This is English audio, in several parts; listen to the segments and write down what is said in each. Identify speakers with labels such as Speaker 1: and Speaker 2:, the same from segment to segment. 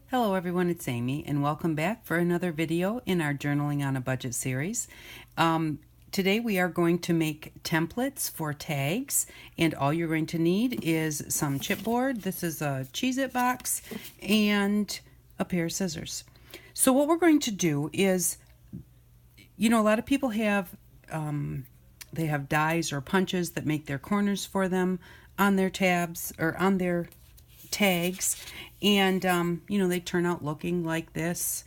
Speaker 1: Hello everyone, it's Amy and welcome back for another video in our Journaling on a Budget series. Today we are going to make templates for tags, and all you're going to need is some chipboard. This is a Cheez-It box and a pair of scissors. So what we're going to do is, a lot of people have they have dies or punches that make their corners for them on their tabs or on their tags, and they turn out looking like this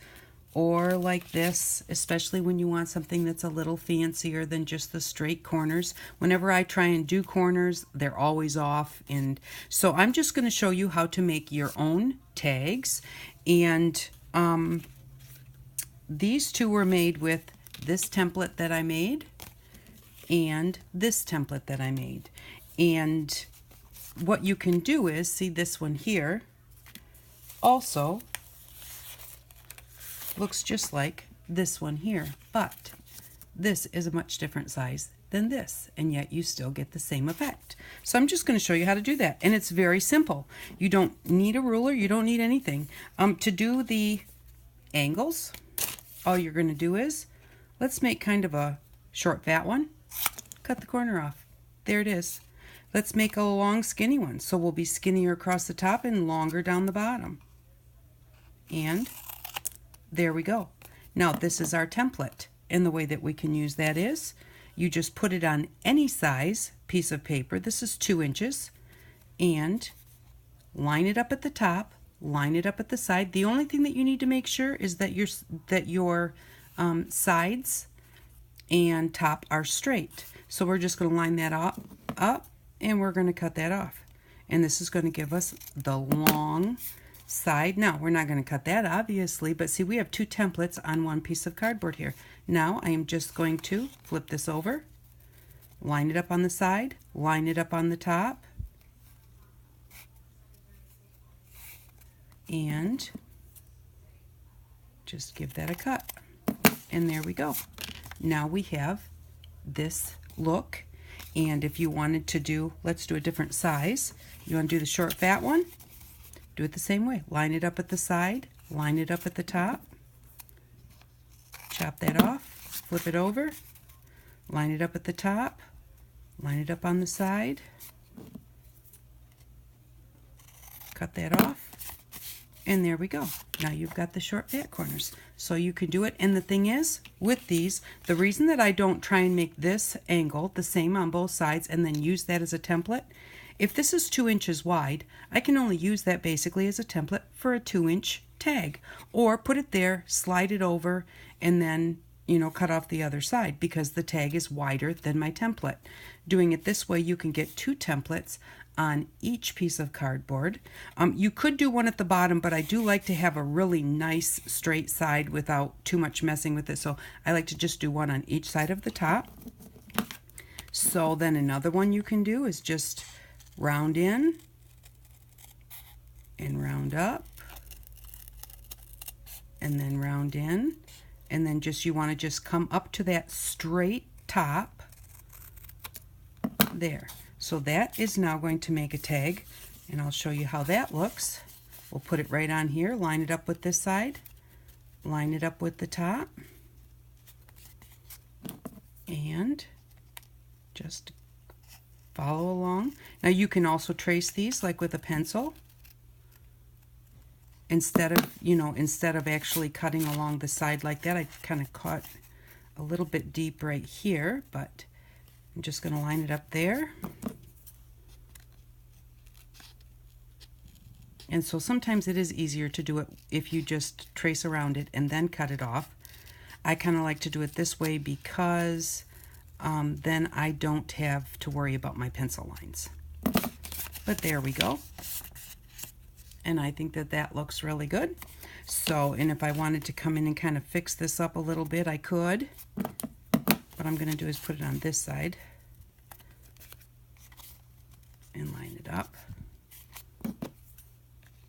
Speaker 1: or like this, especially when you want something that's a little fancier than just the straight corners. Whenever I try and do corners, they're always off, and so I'm just going to show you how to make your own tags. And these two were made with this template that I made and this template that I made. And what you can do is, see, this one here also looks just like this one here, but this is a much different size than this, and yet you still get the same effect. So I'm just going to show you how to do that, and it's very simple. You don't need a ruler, you don't need anything. To do the angles, all you're going to do is, let's make kind of a short fat one, cut the corner off. There it is. Let's make a long skinny one, so we'll be skinnier across the top and longer down the bottom. And there we go. Now this is our template, and the way that we can use that is, you just put it on any size piece of paper. This is 2 inches, and line it up at the top, line it up at the side. The only thing that you need to make sure is that your sides and top are straight. So we're just going to line that up, and we're going to cut that off. And this is going to give us the long side. Now, we're not going to cut that, obviously, but see, we have 2 templates on one piece of cardboard here. Now, I am just going to flip this over, line it up on the side, line it up on the top, and just give that a cut. And there we go. Now we have this look. And if you wanted to do, let's do a different size. You want to do the short fat one? Do it the same way. Line it up at the side, line it up at the top, chop that off, flip it over, line it up at the top, line it up on the side, cut that off, and there we go. Now you've got the short fat corners. So you can do it. And the thing is, with these, the reason that I don't try and make this angle the same on both sides and then use that as a template, if this is 2 inches wide, I can only use that basically as a template for a 2-inch tag, or put it there, slide it over, and then cut off the other side because the tag is wider than my template. Doing it this way, you can get 2 templates on each piece of cardboard. You could do one at the bottom, but I do like to have a really nice straight side without too much messing with it, so I like to just do one on each side of the top. So then another one you can do is just round in and round up, and then round in, and then you want to just come up to that straight top there. So that is now going to make a tag, and I'll show you how that looks. We'll put it right on here, line it up with this side, line it up with the top, and just follow along. Now you can also trace these like with a pencil instead of actually cutting along the side like that. I kind of cut a little bit deep right here, but I'm just going to line it up there. And so sometimes it is easier to do it if you just trace around it and then cut it off. I kind of like to do it this way because then I don't have to worry about my pencil lines. But there we go. And I think that that looks really good. So, and if I wanted to come in and kind of fix this up a little bit, I could. What I'm going to do is put it on this side and line it up,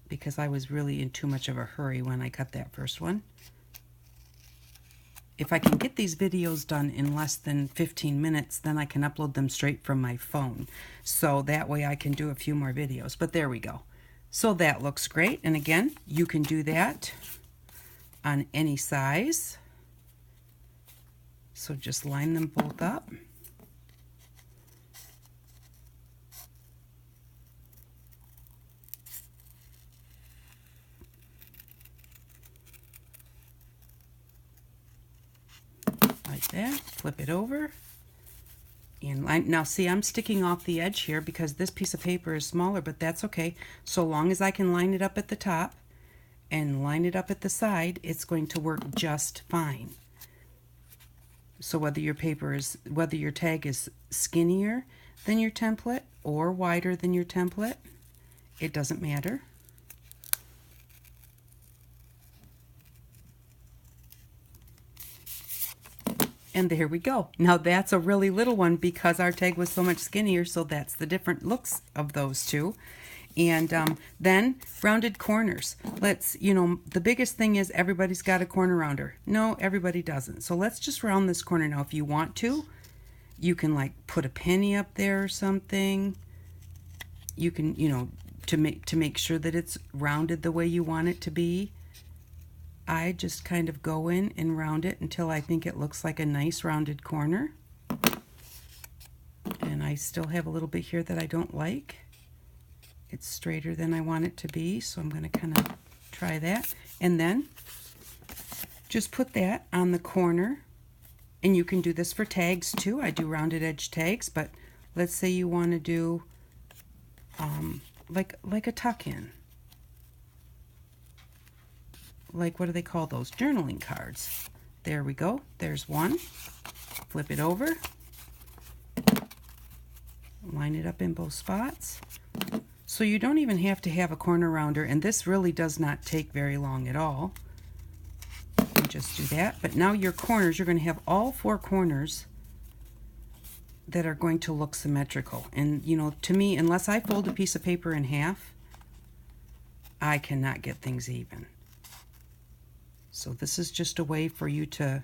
Speaker 1: because I was really in too much of a hurry when I cut that first one. If I can get these videos done in less than 15 minutes, then I can upload them straight from my phone. So that way I can do a few more videos. But there we go. So that looks great. And again, you can do that on any size. So just line them both up. Like that. Flip it over. And line. Now see, I'm sticking off the edge here because this piece of paper is smaller, but that's okay. So long as I can line it up at the top and line it up at the side, it's going to work just fine. So whether your tag is skinnier than your template or wider than your template, it doesn't matter. And there we go. Now that's a really little one because our tag was so much skinnier, so that's the different looks of those two. And then rounded corners. The biggest thing is everybody's got a corner rounder. No, everybody doesn't. So let's just round this corner. Now if you want to, you can like put a penny up there or something. You can, to make sure that it's rounded the way you want it to be. I just kind of go in and round it until I think it looks like a nice rounded corner. And I still have a little bit here that I don't like. It's straighter than I want it to be, so I'm going to kind of try that. And then just put that on the corner. And you can do this for tags too. I do rounded edge tags, but let's say you want to do like a tuck-in. Like, what do they call those? Journaling cards. There we go. There's one. Flip it over. Line it up in both spots. So you don't even have to have a corner rounder, and this really does not take very long at all. You just do that. But now your corners, you're going to have all 4 corners that are going to look symmetrical. And, to me, unless I fold a piece of paper in half, I cannot get things even. So this is just a way for you to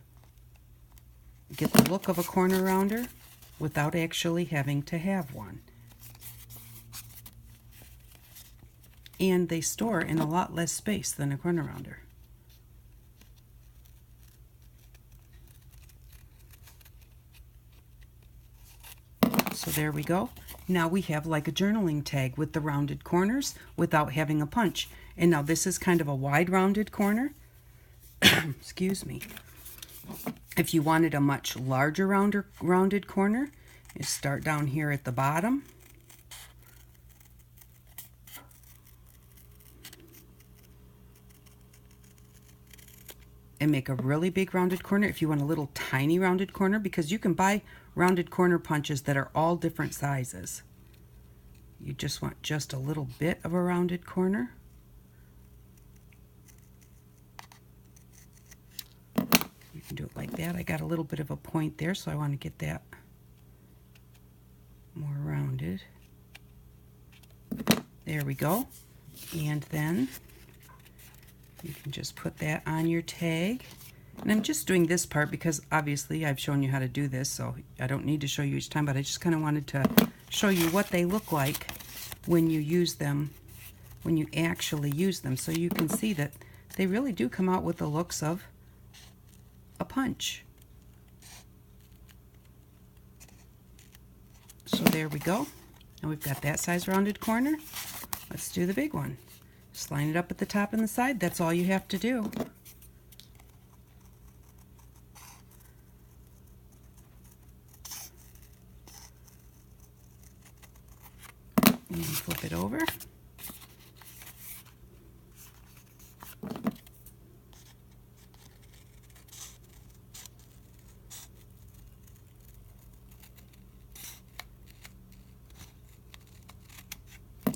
Speaker 1: get the look of a corner rounder without actually having to have one. And they store in a lot less space than a corner rounder. So there we go. Now we have like a journaling tag with the rounded corners without having a punch. And now this is kind of a wide rounded corner. Excuse me. If you wanted a much larger rounded corner, you start down here at the bottom. And make a really big rounded corner if you want a little tiny rounded corner, because you can buy rounded corner punches that are all different sizes. You just want just a little bit of a rounded corner. You can do it like that. I got a little bit of a point there, so I want to get that more rounded. There we go. And then you can just put that on your tag. And I'm just doing this part because obviously I've shown you how to do this, so I don't need to show you each time, but I just kind of wanted to show you what they look like when you use them, when you actually use them, so you can see that they really do come out with the looks of a punch. So there we go. And we've got that size rounded corner. Let's do the big one. Just line it up at the top and the side. That's all you have to do. And flip it over.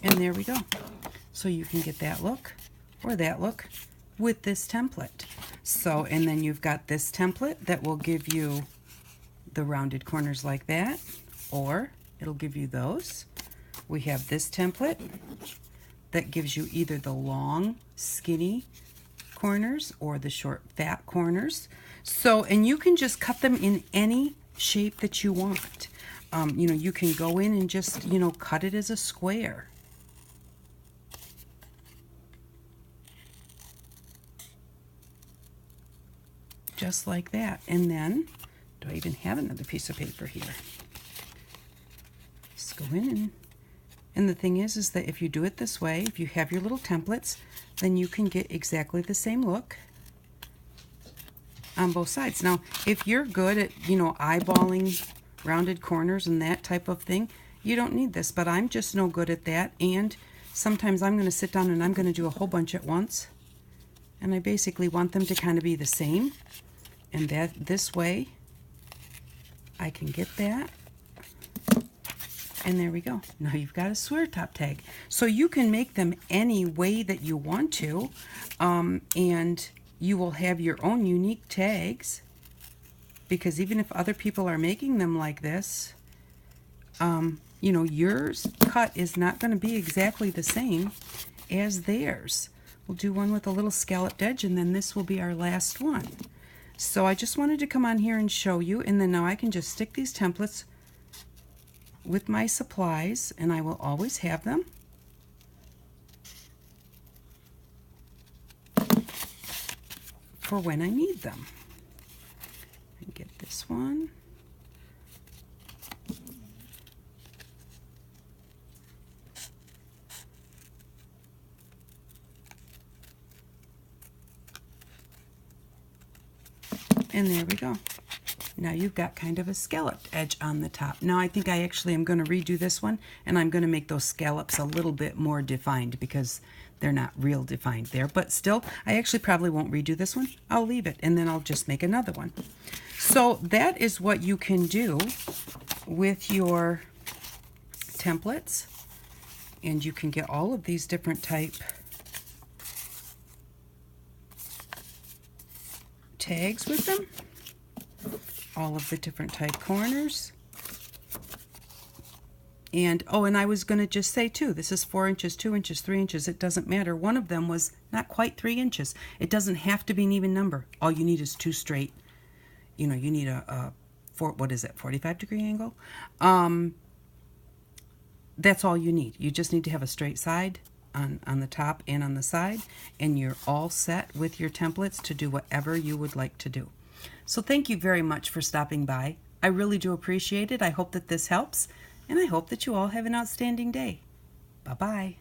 Speaker 1: And there we go. So you can get that look or that look with this template. So, and then you've got this template that will give you the rounded corners like that, or it'll give you those. We have this template that gives you either the long, skinny corners or the short, fat corners. So, and you can just cut them in any shape that you want. You can go in and just, cut it as a square. just like that. And then, do I even have another piece of paper here? Just go in and the thing is that if you do it this way, if you have your little templates, then you can get exactly the same look on both sides. Now, if you're good at, eyeballing rounded corners and that type of thing, you don't need this, but I'm just no good at that. And sometimes I'm going to sit down and I'm going to do a whole bunch at once. And I basically want them to kind of be the same. And this way, I can get that. And there we go. Now you've got a square top tag. So you can make them any way that you want to. And you will have your own unique tags. Because even if other people are making them like this, yours cut is not going to be exactly the same as theirs. We'll do one with a little scalloped edge, and then this will be our last one. So I just wanted to come on here and show you, and then now I can just stick these templates with my supplies, and I will always have them. For when I need them. And get this one. And there we go. Now you've got kind of a scalloped edge on the top. Now I think I actually am going to redo this one, and I'm going to make those scallops a little bit more defined because they're not real defined there. But still, I actually probably won't redo this one. I'll leave it, and then I'll just make another one. So that is what you can do with your templates. And you can get all of these different type tags with them, all of the different type corners. And and I was going to just say too, this is 4 inches, 2 inches, 3 inches. It doesn't matter. One of them was not quite 3 inches. It doesn't have to be an even number. All you need is two straight. You need a 45-degree angle. That's all you need. You just need to have a straight side on the top and on the side, and you're all set with your templates to do whatever you would like to do. So thank you very much for stopping by. I really do appreciate it. I hope that this helps, and I hope that you all have an outstanding day. Bye-bye.